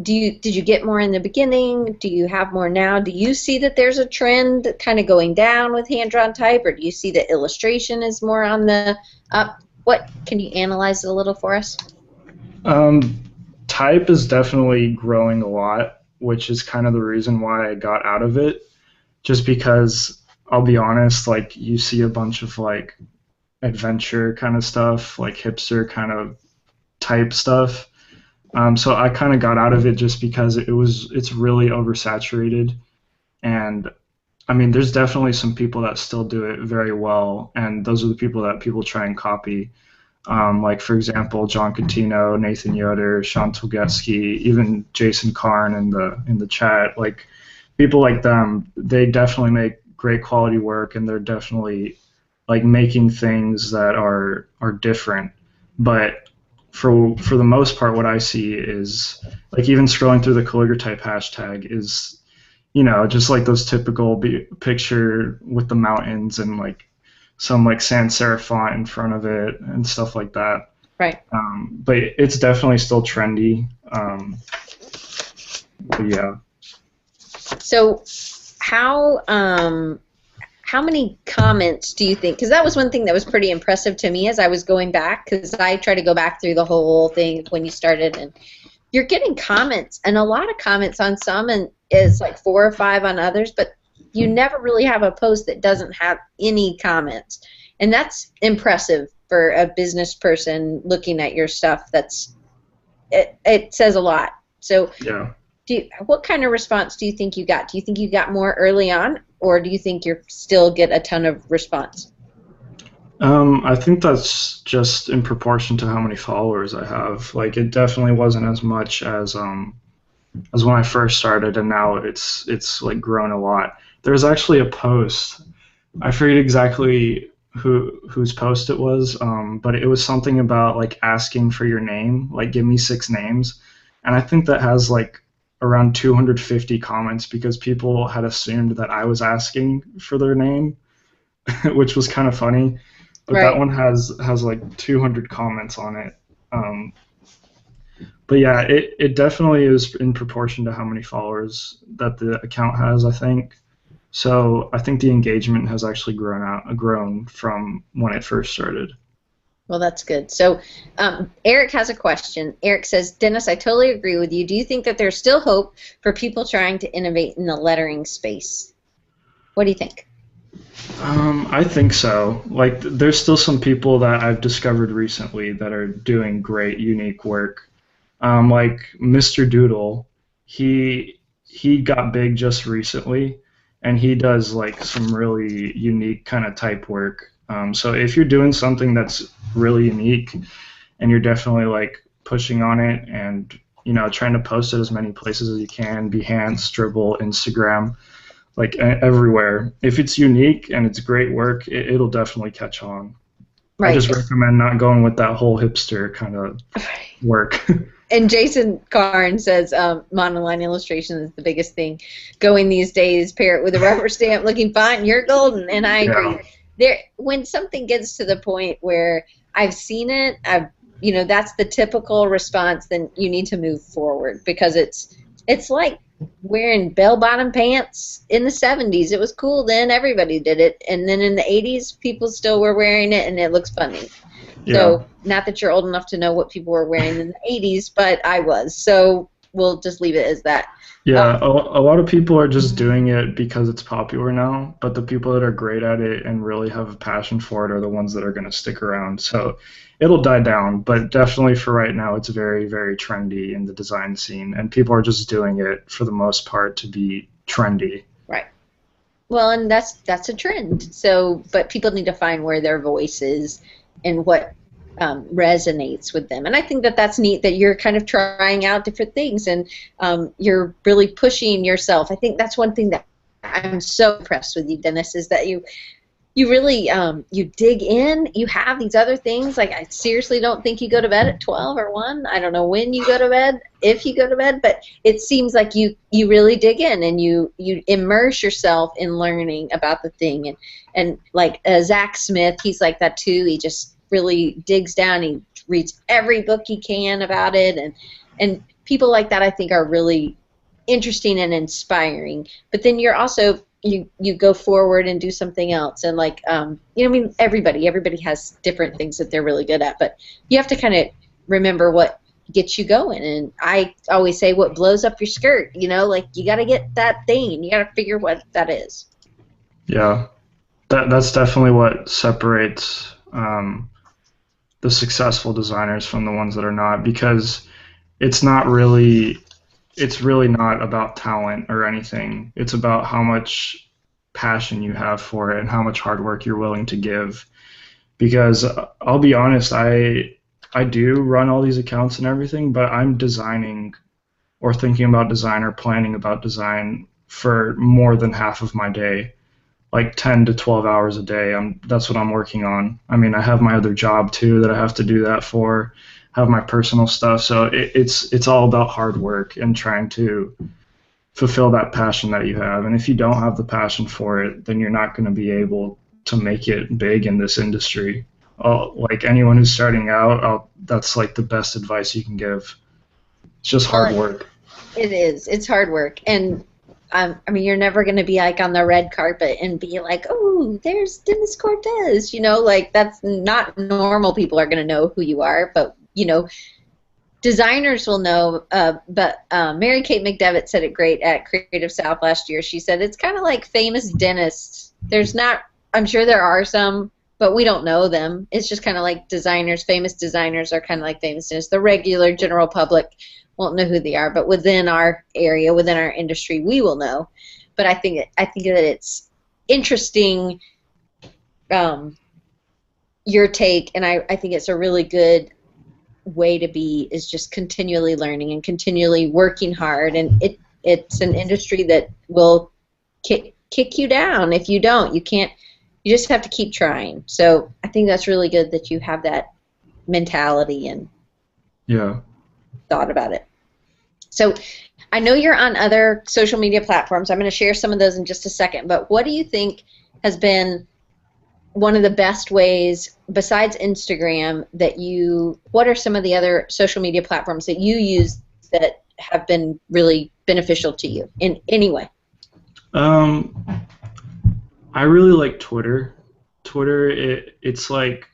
Did you get more in the beginning? Do you have more now? Do you see that there's a trend kind of going down with hand-drawn type, or do you see that illustration is more on the up? What, can you analyze it a little for us? Type is definitely growing a lot, which is kind of the reason why I got out of it. Just because, I'll be honest, like you see a bunch of like adventure kind of stuff, like hipster kind of type stuff. So I kind of got out of it just because it's really oversaturated, and I mean, there's definitely some people that still do it very well, and those are the people that people try and copy. Like for example, John Catino, Nathan Yoder, Sean Tulgetski, even Jason Karn in the chat. Like people like them, they definitely make great quality work, and they're definitely like making things that are different. But for the most part, what I see is like even scrolling through the calligraphy type hashtag is just like those typical picture with the mountains and like some like sans serif font in front of it and stuff like that. Right. But it's definitely still trendy. But yeah. So how many comments do you think? Because that was one thing that was pretty impressive to me as I was going back, because I try to go back through the whole thing when you started, and you're getting comments, and a lot of comments on some, and it's like 4 or 5 on others, but you never really have a post that doesn't have any comments, and that's impressive for a business person looking at your stuff. It says a lot. So Yeah. what kind of response do you think you got? Do you think you got more early on, or do you think you still get a ton of response? I think that's just in proportion to how many followers I have. Like it definitely wasn't as much as when I first started, and now it's like grown a lot. There's actually a post. I forget exactly whose post it was, but it was something about like asking for your name, like give me 6 names, and I think that has like around 250 comments because people had assumed that I was asking for their name, which was kind of funny. But that Right. one has like 200 comments on it. Um, but yeah, it definitely is in proportion to how many followers that the account has, I think. So I think the engagement has actually grown from when it first started. Well, that's good. So Eric has a question. Eric says, Dennis, I totally agree with you. Do you think that there's still hope for people trying to innovate in the lettering space? What do you think? I think so. Like, there's still some people that I've discovered recently that are doing great, unique work. Like Mr. Doodle, he got big just recently, and he does like some really unique kind of type work. So if you're doing something that's really unique, and you're definitely like pushing on it, and trying to post it as many places as you can, Behance, Dribble, Instagram, like everywhere. If it's unique and it's great work, it'll definitely catch on. I Right. just recommend not going with that whole hipster kind of work. And Jason Karn says monoline illustration is the biggest thing going these days. Pair it with a rubber stamp looking fine, you're golden. And I agree. Yeah, When something gets to the point where I've seen it, that's the typical response, then you need to move forward, because it's like wearing bell-bottom pants in the 70s. It was cool then, everybody did it, and then in the 80s people still were wearing it and it looks funny. yeah. So not that you're old enough to know what people were wearing in the 80s, but I was, so we'll just leave it as that. Yeah, a lot of people are just doing it because it's popular now, but the people that are great at it and really have a passion for it are the ones that are going to stick around. So it'll die down, but definitely for right now, it's very, very trendy in the design scene, and people are just doing it for the most part to be trendy. Right. Well, and that's a trend. So, but people need to find where their voice is and what resonates with them. And I think that that's neat that you're kind of trying out different things, and you're really pushing yourself. I think that's one thing that I'm so impressed with you, Dennis, is that you really you dig in. You have these other things. Like, I seriously don't think you go to bed at 12 or 1. I don't know when you go to bed, if you go to bed, but it seems like you really dig in, and you immerse yourself in learning about the thing. And like Zach Smith, he's like that too. He just really digs down. He reads every book he can about it, and people like that I think are really interesting and inspiring. But then you're also you go forward and do something else, and like I mean, everybody has different things that they're really good at, but you have to kind of remember what gets you going. And I always say, what blows up your skirt, like you got to get that thing, and you got to figure what that is. Yeah, that's definitely what separates the successful designers from the ones that are not, because it's not really it's really not about talent or anything. It's about how much passion you have for it and how much hard work you're willing to give. Because I'll be honest, I do run all these accounts and everything, but I'm designing or thinking about design or planning about design for more than half of my day, like 10 to 12 hours a day. That's what I'm working on. I mean, I have my other job too that I have to do that for, have my personal stuff. So it's all about hard work and trying to fulfill that passion that you have. And if you don't have the passion for it, then you're not going to be able to make it big in this industry. Like anyone who's starting out, that's like the best advice you can give. It's just hard work. It is. It's hard work. And I mean, you're never going to be like on the red carpet and be like, oh, there's Dennis Cortes. You know, like that's not normal. People are going to know who you are. But, you know, designers will know. But Mary Kate McDevitt said it great at Creative South last year. She said it's kind of like famous dentists. There's not, I'm sure there are some, but we don't know them. It's just kind of like designers. Famous designers are kind of like famous dentists. The regular general public won't know who they are, but within our area, within our industry, we will know. But I think that it's interesting, your take, and I think it's a really good way to be, is just continually learning and continually working hard. And it's an industry that will kick you down if you don't. You can't. You just have to keep trying. So I think that's really good that you have that mentality and thought about it. So I know you're on other social media platforms. I'm going to share some of those in just a second. But what do you think has been one of the best ways, besides Instagram, what are some of the other social media platforms that you use that have been really beneficial to you in any way? I really like Twitter. Twitter, it's like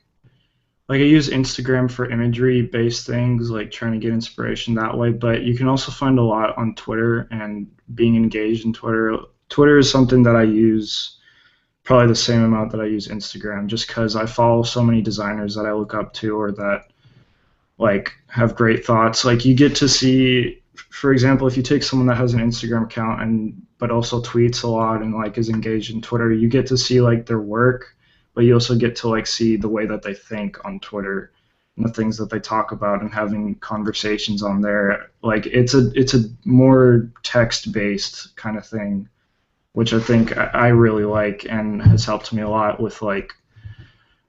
I use Instagram for imagery-based things, like trying to get inspiration that way, but you can also find a lot on Twitter and being engaged in Twitter. Twitter is something that I use probably the same amount that I use Instagram, just because I follow so many designers that I look up to or that like have great thoughts. Like you get to see, for example, if you take someone that has an Instagram account but also tweets a lot and like is engaged in Twitter, you get to see like their work, but you also get to like see the way that they think on Twitter and the things that they talk about and having conversations on there. Like it's a more text-based kind of thing, which I think I really like and has helped me a lot with like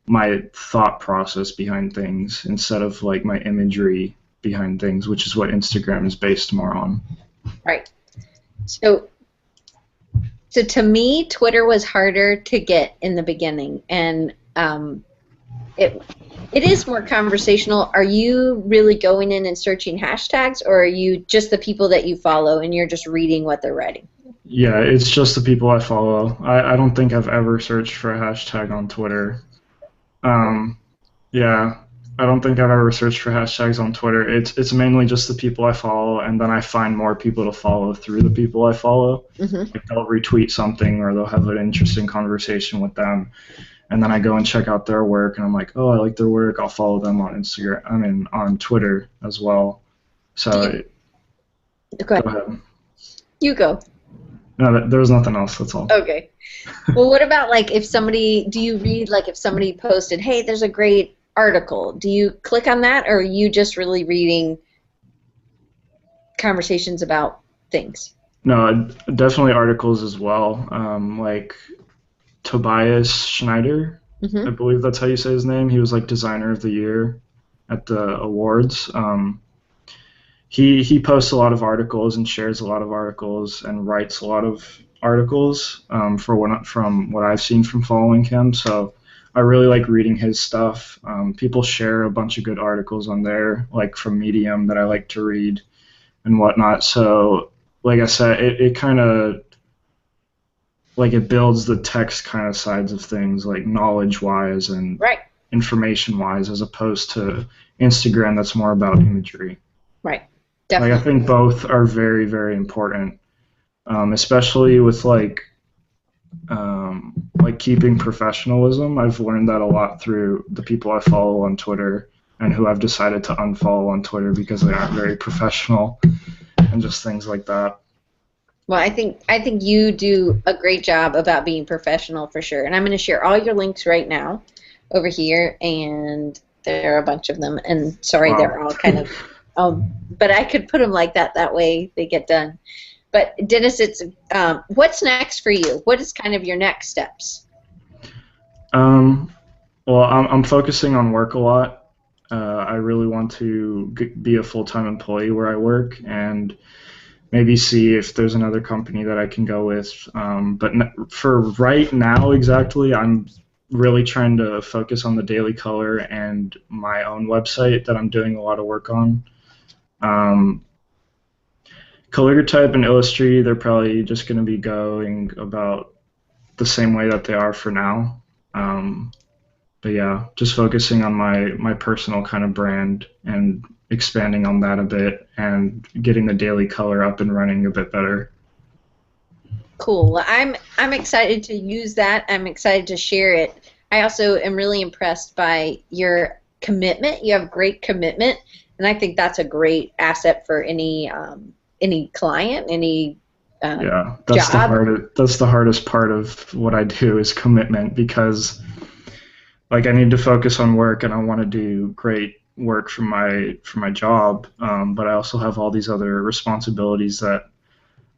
my thought process behind things instead of like my imagery behind things, which is what Instagram is based more on. Right. So to me, Twitter was harder to get in the beginning, and it is more conversational. Are you really going in and searching hashtags, or are you just the people that you follow and you're just reading what they're writing? Yeah, it's just the people I follow. I don't think I've ever searched for a hashtag on Twitter. Yeah, I don't think I've ever searched for hashtags on Twitter. It's mainly just the people I follow, and then I find more people to follow through the people I follow. Mm-hmm. Like they'll retweet something or they'll have an interesting conversation with them, and then I go and check out their work, and I'm like, oh, I like their work. I'll follow them on Instagram. I mean, on Twitter as well. So go ahead. You go. No, there was nothing else. That's all. Okay. Well, what about like if somebody, do you read like if somebody posted, hey, there's a great article, do you click on that, or are you just really reading conversations about things? No, definitely articles as well. Like Tobias Schneider, Mm-hmm. I believe that's how you say his name. He was like designer of the year at the awards. He posts a lot of articles and shares a lot of articles and writes a lot of articles from what I've seen from following him. So I really like reading his stuff. People share a bunch of good articles on there, like from Medium, that I like to read and whatnot. So like I said, it kind of like it builds the text kind of sides of things, like knowledge-wise and Right. information-wise, as opposed to Instagram that's more about imagery. Right. Definitely. Like I think both are very, very important, especially with like keeping professionalism. I've learned that a lot through the people I follow on Twitter and who I've decided to unfollow on Twitter because they aren't very professional and just things like that. Well, I think you do a great job about being professional for sure. And I'm going to share all your links right now over here, and there are a bunch of them. And sorry, they're Wow. all kind of, but I could put them like that. That way they get done. But Dennis, it's what's next for you? What is kind of your next steps? Um, well, I'm focusing on work a lot. I really want to be a full-time employee where I work and maybe see if there's another company that I can go with. But for right now, exactly, I'm really trying to focus on the Daily Color and my own website that I'm doing a lot of work on. Um, Calligraphy and Illustrator, they're probably just going to be going about the same way that they are for now. Um, but yeah, just focusing on my personal kind of brand and expanding on that a bit and getting the Daily Color up and running a bit better. Cool. Well, I'm excited to use that. I'm excited to share it. I also am really impressed by your commitment. You have great commitment, and I think that's a great asset for any client, any Yeah, job. that's the hardest part of what I do is commitment because like I need to focus on work and I want to do great work for my job, but I also have all these other responsibilities that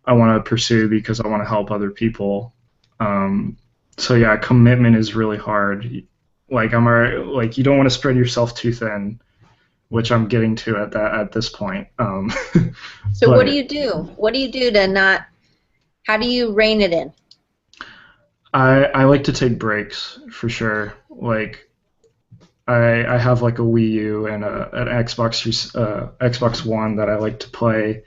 I want to pursue because I want to help other people. Um, so yeah, commitment is really hard. Like like you don't want to spread yourself too thin, which I'm getting to at this point. So what do But you do? What do you do to not? How do you rein it in? I like to take breaks for sure. Like I have like a Wii U and an Xbox One that I like to play,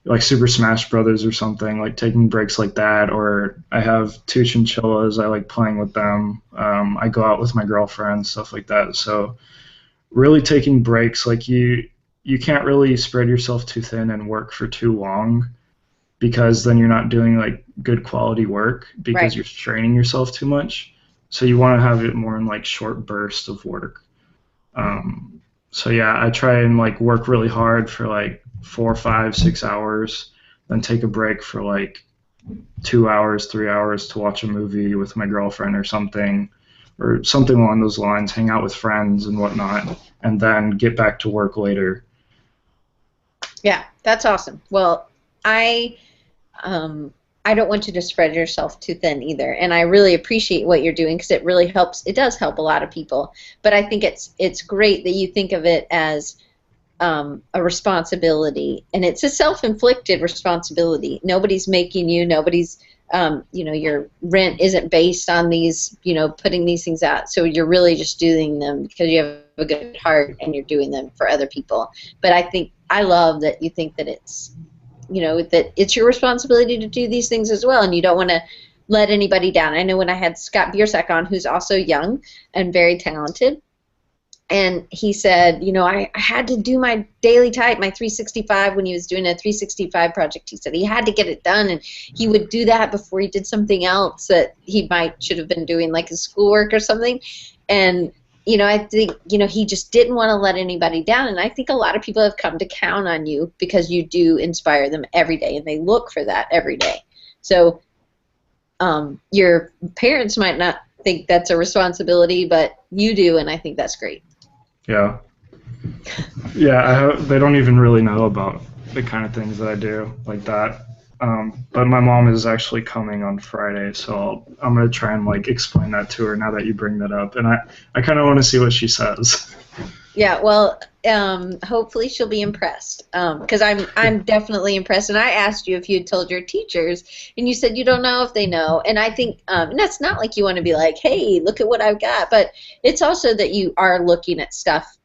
like Super Smash Brothers or something. Like taking breaks like that, or I have two chinchillas. I like playing with them. I go out with my girlfriend, stuff like that. So really taking breaks, like you can't really spread yourself too thin and work for too long because then you're not doing like good quality work because Right. you're straining yourself too much. So you want to have it more in like short bursts of work. Um, so yeah, I try and like work really hard for like 4, 5, 6 hours, then take a break for like 2 hours, 3 hours to watch a movie with my girlfriend or something along those lines, hang out with friends and whatnot, and then get back to work later. Yeah, that's awesome. Well, I I don't want you to spread yourself too thin either. And I really appreciate what you're doing because it really helps. It does help a lot of people. But I think it's great that you think of it as a responsibility, and it's a self-inflicted responsibility. Nobody's making you. Nobody's your rent isn't based on these, putting these things out. So you're really just doing them because you have a good heart and you're doing them for other people. But I love that you think that that it's your responsibility to do these things as well, and you don't want to let anybody down. I know when I had Scott Biersack on, who's also young and very talented, and he said, I had to do my daily type, my 365, when he was doing a 365 project. He said he had to get it done, and he would do that before he did something else that he should have been doing, like his schoolwork or something. And I think, he just didn't want to let anybody down. And I think a lot of people have come to count on you because you do inspire them every day, and they look for that every day. So your parents might not think that's a responsibility, but you do, and I think that's great. Yeah, yeah. They don't even really know about the kind of things that I do like that. But my mom is actually coming on Friday, so I'm gonna try and like explain that to her now that you bring that up, and I kind of want to see what she says. Yeah, well, hopefully she'll be impressed, because I'm definitely impressed. And I asked you if you had told your teachers, and you said you don't know if they know. And I think, and that's not like you want to be like, hey, look at what I've got, but it's also that you are looking at stuff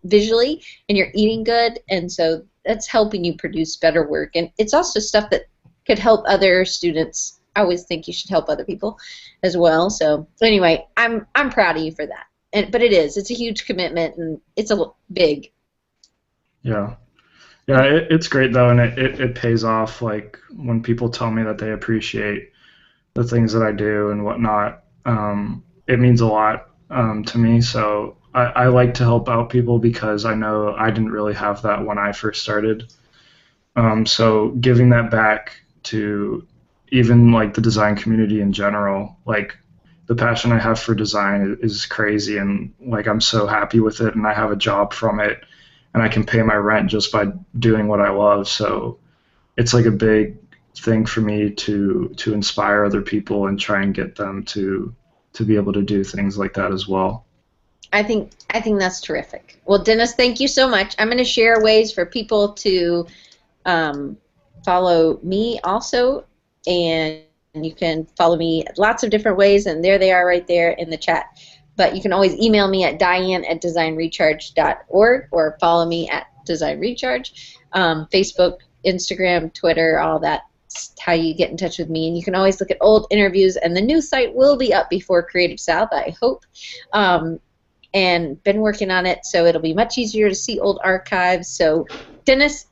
visually, and you're eating good, and so that's helping you produce better work. And it's also stuff that could help other students. I always think you should help other people as well. So anyway, I'm proud of you for that. But it's a huge commitment, and it's big. Yeah, yeah. It's great though, and it pays off. Like when people tell me that they appreciate the things that I do and whatnot, it means a lot to me. So I like to help out people because I know I didn't really have that when I first started. So giving that back to even like the design community in general, like the passion I have for design is crazy, and like I'm so happy with it, and I have a job from it, and I can pay my rent just by doing what I love. So it's like a big thing for me to inspire other people and try and get them to be able to do things like that as well. I think that's terrific. Well, Dennis, thank you so much. I'm going to share ways for people to um, follow me also, and you can follow me lots of different ways, and there they are right there in the chat. But you can always email me at diane@designrecharge.org or follow me at Design Recharge, Facebook, Instagram, Twitter, all that. That's how you get in touch with me. And you can always look at old interviews, and the new site will be up before Creative South, I hope. And been working on it, so it'll be much easier to see old archives. So, Dennis,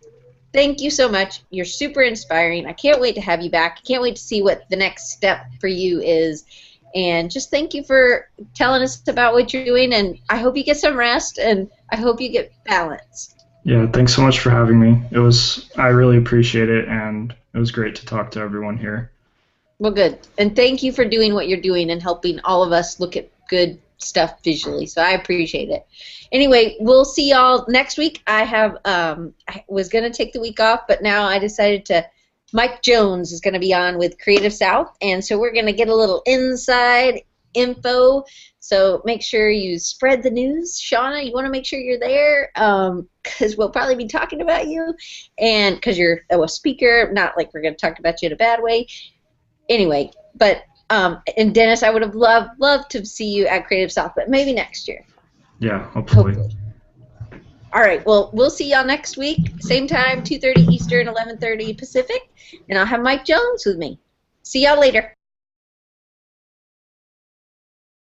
thank you so much. You're super inspiring. I can't wait to have you back. I can't wait to see what the next step for you is. And just thank you for telling us about what you're doing, and I hope you get some rest, and I hope you get balance. Yeah, thanks so much for having me. I really appreciate it, and it was great to talk to everyone here. Well, good. And thank you for doing what you're doing and helping all of us look at good stuff visually. So I appreciate it. Anyway, we'll see y'all next week. I was going to take the week off, but now I decided to. Mike Jones is going to be on with Creative South, and so we're going to get a little inside info. So make sure you spread the news. Shauna, you want to make sure you're there because we'll probably be talking about you, and because you're a speaker, not like we're going to talk about you in a bad way. Anyway, but and Dennis, I would have loved to see you at Creative South, but maybe next year. Yeah, hopefully. All right, well, we'll see y'all next week, same time, 2:30 Eastern, 11:30 Pacific, and I'll have Mike Jones with me. See y'all later.